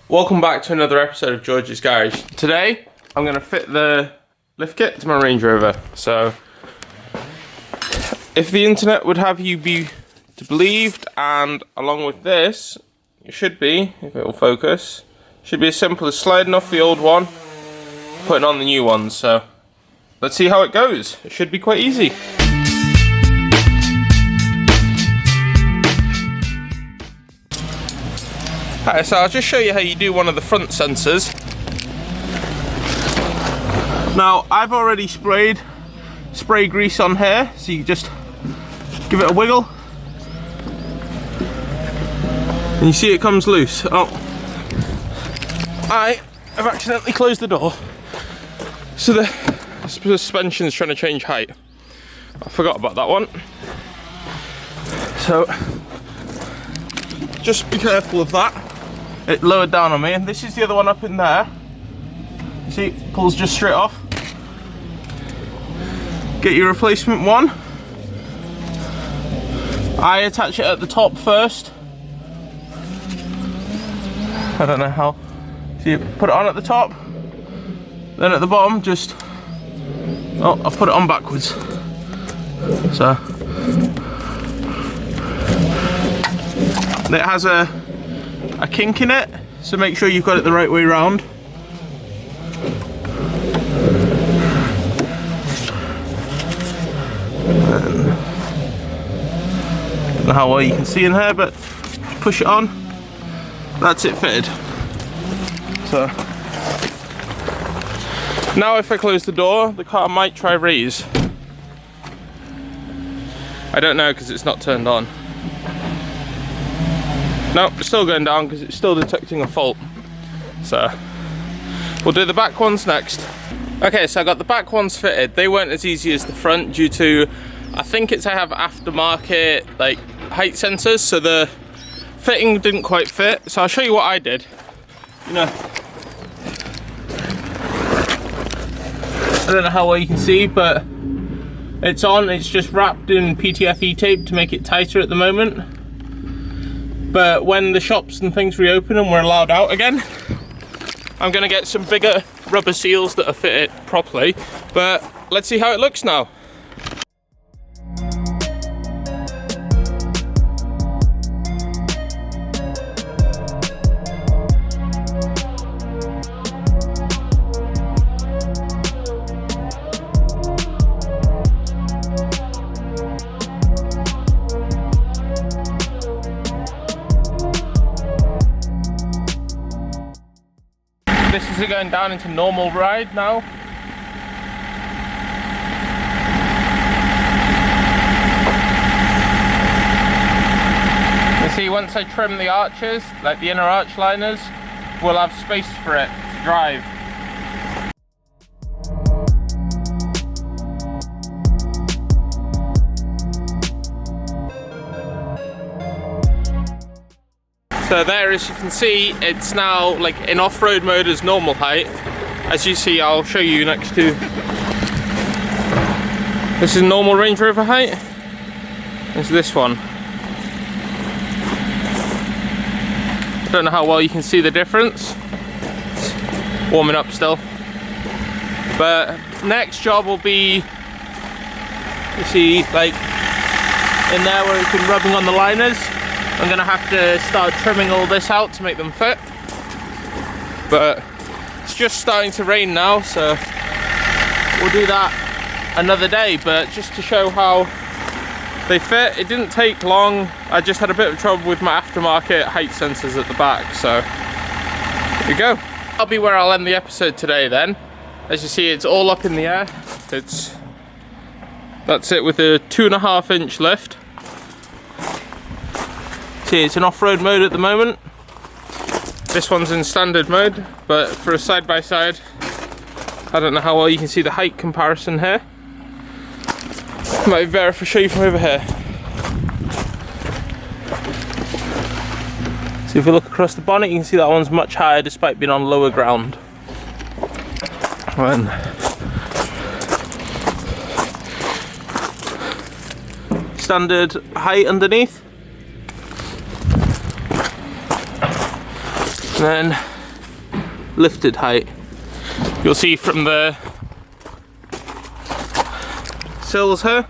Welcome back to another episode of George's Garage. Today, I'm going to fit the lift kit to my Range Rover. So, if the internet would have you be believed, and along with this, it should be, if it will focus, should be as simple as sliding off the old one, putting on the new one. So, let's see how it goes. It should be quite easy. Alright, so I'll just show you how you do one of the front sensors. Now, I've already sprayed spray grease on here, so you just give it a wiggle. And you see it comes loose. Oh, I have accidentally closed the door. So the suspension is trying to change height. I forgot about that one. So, just be careful of that. It lowered down on me, and this is the other one up in there. You see, it pulls just straight off. Get your replacement one. I attach it at the top first. I don't know how. See, put it on at the top, then at the bottom, just. Oh, I'll put it on backwards. So. It has a kink in it, so make sure you've got it the right way round. And I don't know how well you can see in here, but push it on. That's it fitted. So now if I close the door, the car might try raise. I don't know because it's not turned on. No, it's still going down because it's still detecting a fault. So, we'll do the back ones next. Okay, so I got the back ones fitted. They weren't as easy as the front due to, I think I have aftermarket like height sensors, so the fitting didn't quite fit. So I'll show you what I did. You know, I don't know how well you can see, but it's on. It's just wrapped in PTFE tape to make it tighter at the moment. But when the shops and things reopen and we're allowed out again, I'm going to get some bigger rubber seals that are fitted properly. But let's see how it looks now. This is going down into normal ride now. You see, once I trim the arches, like the inner arch liners, we'll have space for it to drive. So there, as you can see, it's now like in off-road mode as normal height. As you see, I'll show you next to. This is normal Range Rover height. There's this one. I don't know how well you can see the difference. It's warming up still. But next job will be, you see, like in there where it's been rubbing on the liners. I'm gonna have to start trimming all this out to make them fit. But it's just starting to rain now, so we'll do that another day. But just to show how they fit, it didn't take long. I just had a bit of trouble with my aftermarket height sensors at the back, so there we go. That'll be where I'll end the episode today then. As you see, it's all up in the air. That's it with a 2.5 inch lift. See, it's in off-road mode at the moment. This one's in standard mode, but for a side-by-side, I don't know how well you can see the height comparison here. Might be better if I show you from over here. So if you look across the bonnet, you can see that one's much higher despite being on lower ground. And standard height underneath. And then lifted height. You'll see from the sills here,